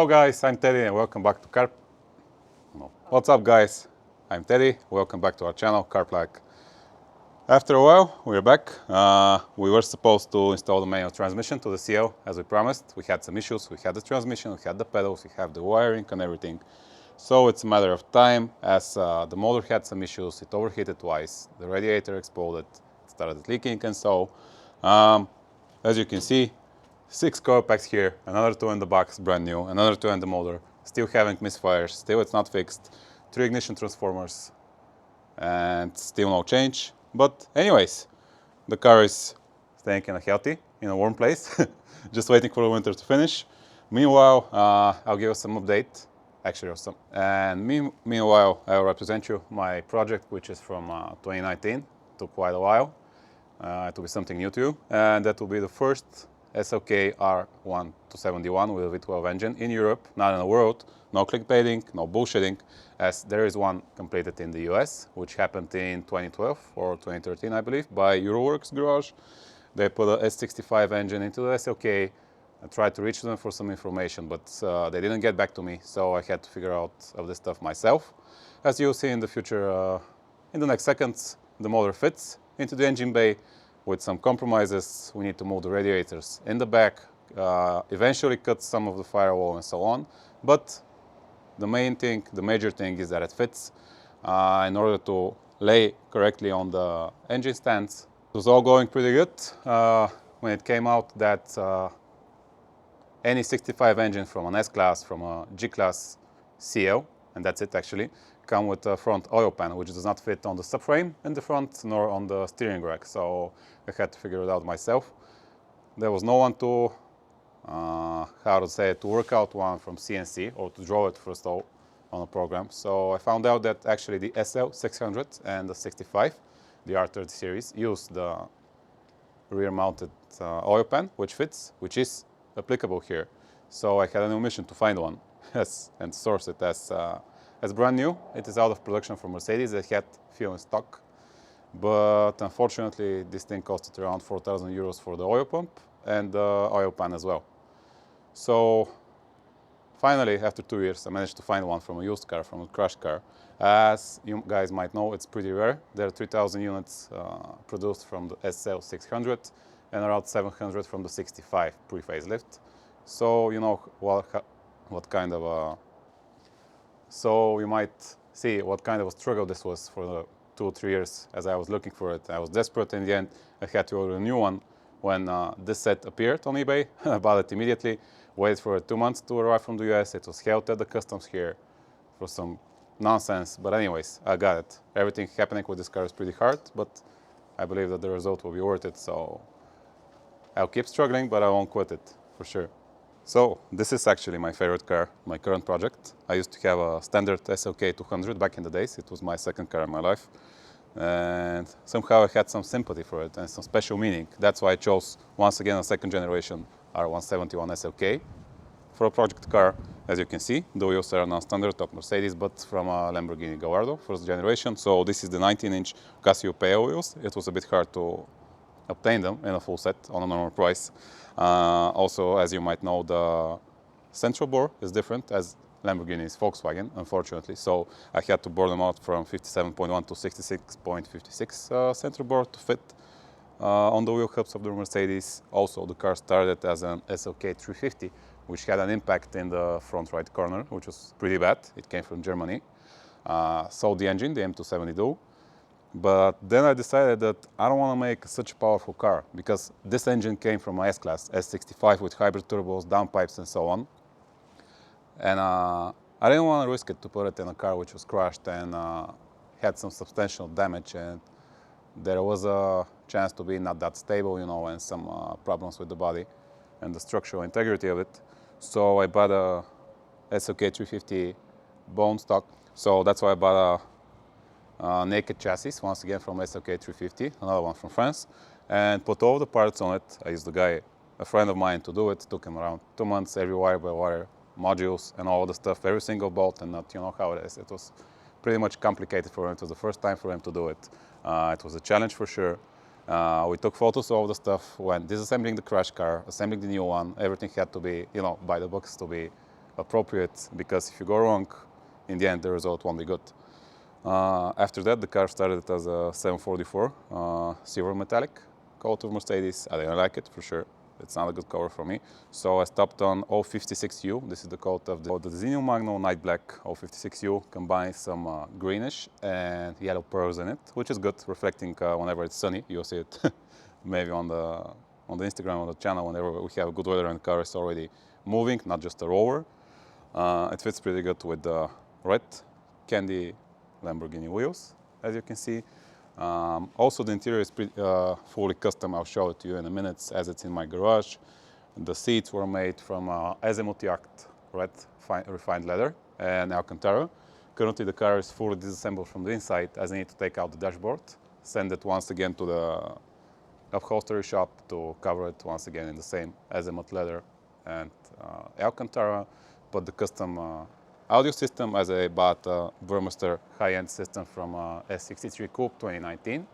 Hello guys, I'm Teddy and welcome back to Car... No. What's up guys? I'm Teddy, welcome back to our channel, CarPlac. After a while, we're back. We were supposed to install the manual transmission to the CL as we promised. We had some issues, we had the transmission, we had the pedals, we have the wiring and everything. So it's a matter of time as the motor had some issues, it overheated twice, the radiator exploded, it started leaking and so. As you can see, 6 coil packs here, another 2 in the box, brand new, another 2 in the motor, still having misfires, still it's not fixed, 3 ignition transformers, and still no change. But anyways, the car is staying kind of healthy, in a warm place, just waiting for the winter to finish. Meanwhile, I'll give us some update, actually, and meanwhile, I'll represent you my project, which is from 2019, took quite a while. It will be something new to you, and that will be the first SLK R171 with a V12 engine in Europe, not in the world. No clickbaiting, no bullshitting, as there is one completed in the US, which happened in 2012 or 2013, I believe, by Euroworks Garage. They put a S65 engine into the SLK. I tried to reach them for some information, but they didn't get back to me, so I had to figure out of this stuff myself. As you'll see in the future, in the next seconds, the motor fits into the engine bay. With some compromises, we need to move the radiators in the back, eventually cut some of the firewall and so on. But the main thing, the major thing is that it fits in order to lay correctly on the engine stands. It was all going pretty good when it came out that any 65 engine from an S-Class, from a G-Class CL, and that's it actually, come with a front oil pan, which does not fit on the subframe in the front nor on the steering rack. So I had to figure it out myself. There was no one to, to work out one from CNC or to draw it first of all on a program. So I found out that actually the SL600 and the 65, the R30 series, use the rear-mounted oil pan, which fits, which is applicable here. So I had a new mission to find one, yes, and source it as brand new. It is out of production from Mercedes. They had few in stock, but unfortunately this thing costed around 4,000 euros for the oil pump and the oil pan as well. So finally, after 2 years, I managed to find one from a used car, from a crashed car. As you guys might know, it's pretty rare. There are 3,000 units produced from the SL600 and around 700 from the 65 pre-facelift. So you know what kind of a... So you might see what kind of a struggle this was for the 2 or 3 years as I was looking for it. I was desperate in the end. I had to order a new one when this set appeared on eBay. I bought it immediately, waited for 2 months to arrive from the US. It was held at the customs here for some nonsense. But anyways, I got it. Everything happening with this car is pretty hard, but I believe that the result will be worth it. So I'll keep struggling, but I won't quit it for sure. So this is actually my favorite car, my current project. I used to have a standard SLK 200 back in the days. It was my second car in my life. And somehow I had some sympathy for it and some special meaning. That's why I chose once again a second generation R171 SLK for a project car. As you can see, the wheels are non-standard of Mercedes, but from a Lamborghini Gallardo, first generation. So this is the 19-inch Cassiopeia wheels. It was a bit hard to obtain them in a full set on a normal price. Also, as you might know, the central bore is different as Lamborghini is Volkswagen, unfortunately. So I had to bore them out from 57.1 to 66.56 central bore to fit on the wheel hubs of the Mercedes. Also, the car started as an SLK 350, which had an impact in the front right corner, which was pretty bad. It came from Germany. So the engine, the M270 Duo. But then I decided that I don't want to make such a powerful car because this engine came from my S-Class, S65 with hybrid turbos, downpipes and so on. And I didn't want to risk it to put it in a car which was crashed and had some substantial damage, and there was a chance to be not that stable, you know, and some problems with the body and the structural integrity of it. So I bought a SLK 350 bone stock. So that's why I bought a naked chassis, once again from SLK 350, another one from France, and put all the parts on it. I used a friend of mine to do it. It took him around 2 months, every wire by wire, modules and all the stuff, every single bolt and nut, you know how it is. It was pretty much complicated for him. It was the first time for him to do it. It was a challenge for sure. We took photos of all the stuff when disassembling the crash car, assembling the new one. Everything had to be, you know, by the books to be appropriate, because if you go wrong, in the end the result won't be good. After that, the car started as a 744 silver metallic coat of Mercedes. I didn't like it for sure. It's not a good color for me. So I stopped on 056U. This is the coat of the Zinio Magno Night Black 056U. Combines some greenish and yellow pearls in it, which is good, reflecting whenever it's sunny. You'll see it maybe on the Instagram, on the channel, whenever we have good weather and the car is already moving, not just a rover. It fits pretty good with the red candy Lamborghini wheels, as you can see. Also, the interior is fully custom. I'll show it to you in a minute, as it's in my garage. The seats were made from azimuth-yacht red refined leather and Alcantara. Currently, the car is fully disassembled from the inside, as I need to take out the dashboard, send it once again to the upholstery shop to cover it once again in the same azimuth leather and Alcantara. But the custom audio system, as I bought a Burmester high-end system from S63 Coupe 2019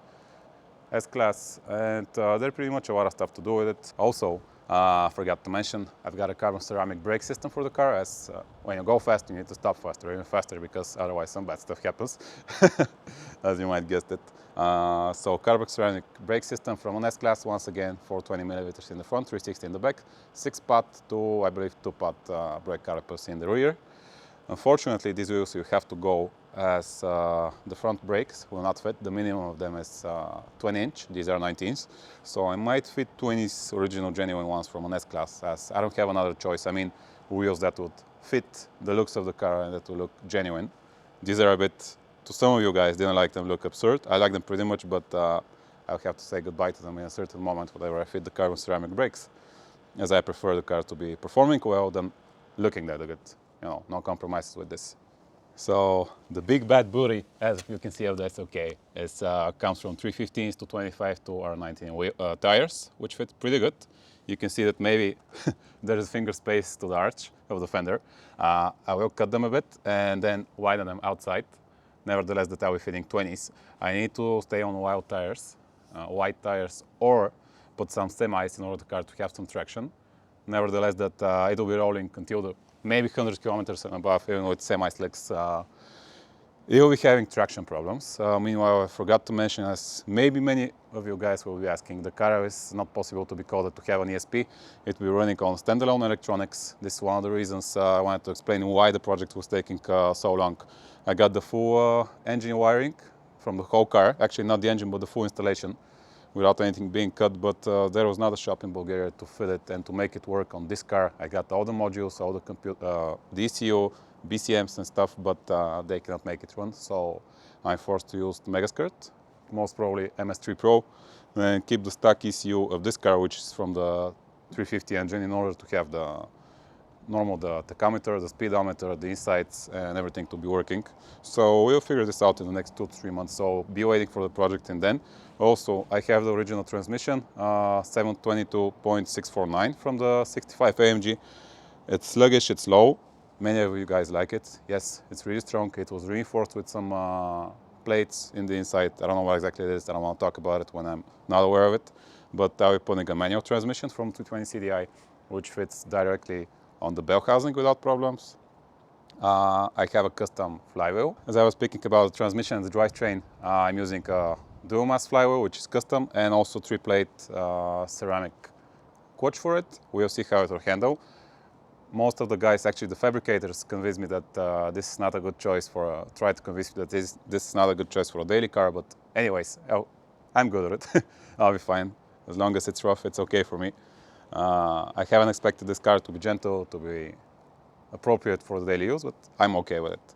S-Class, and there's pretty much a lot of stuff to do with it. Also, forgot to mention, I've got a carbon ceramic brake system for the car, as when you go fast, you need to stop faster, even faster, because otherwise some bad stuff happens, as you might guess it. So carbon ceramic brake system from an S-Class, once again, 420mm in the front, 360 in the back, 6-pot to, I believe, 2-pot brake calipers in the rear. Unfortunately, these wheels you have to go, as the front brakes will not fit. The minimum of them is 20-inch. These are 19s. So I might fit 20s, original genuine ones from an S-Class, as I don't have another choice. I mean, wheels that would fit the looks of the car and that will look genuine. These are a bit, to some of you guys, didn't like them, look absurd. I like them pretty much, but I'll have to say goodbye to them in a certain moment whenever I fit the carbon ceramic brakes, as I prefer the car to be performing well than looking that good. You know, no compromises with this. So the big bad booty, as you can see of the SLK, is comes from 315s to 25 to R19 tires, which fit pretty good. You can see that maybe there is finger space to the arch of the fender. I will cut them a bit and then widen them outside. Nevertheless, that I will be fitting 20s. I need to stay on wide tires, or put some semis in order for the car to have some traction. Nevertheless, that it will be rolling until the maybe 100 kilometers and above, even with semi-slicks, it will be having traction problems. Meanwhile, I forgot to mention, as maybe many of you guys will be asking, the car is not possible to be coded to have an ESP. It will be running on standalone electronics. This is one of the reasons I wanted to explain why the project was taking so long. I got the full engine wiring from the whole car, actually not the engine, but the full installation, without anything being cut, but there was not a shop in Bulgaria to fit it and to make it work on this car. I got all the modules, all the ECU, BCMs and stuff, but they cannot make it run, so I'm forced to use the Megaskirt, most probably MS3 Pro, and keep the stock ECU of this car, which is from the 350 engine, in order to have the normal, the tachometer, the speedometer, the insights, and everything to be working. So we'll figure this out in the next 2 to 3 months, so be waiting for the project. And then also I have the original transmission, 722.649 from the 65 AMG. It's sluggish, it's low. Many of you guys like it. Yes, it's really strong. It was reinforced with some plates in the inside. I don't know what exactly it is. I don't want to talk about it when I'm not aware of it. But I'll be putting a manual transmission from 220 CDI, which fits directly on the bell housing without problems. I have a custom flywheel. As I was speaking about the transmission and the drivetrain, I'm using a dual mass flywheel, which is custom, and also 3-plate ceramic coach for it. We'll see how it will handle. Most of the guys, actually the fabricators, convinced me that this is not a good choice for try to convince me that this is not a good choice for a daily car. But anyways, I'm good at it. I'll be fine. As long as it's rough, it's okay for me. I haven't expected this car to be gentle, to be appropriate for the daily use, but I'm okay with it.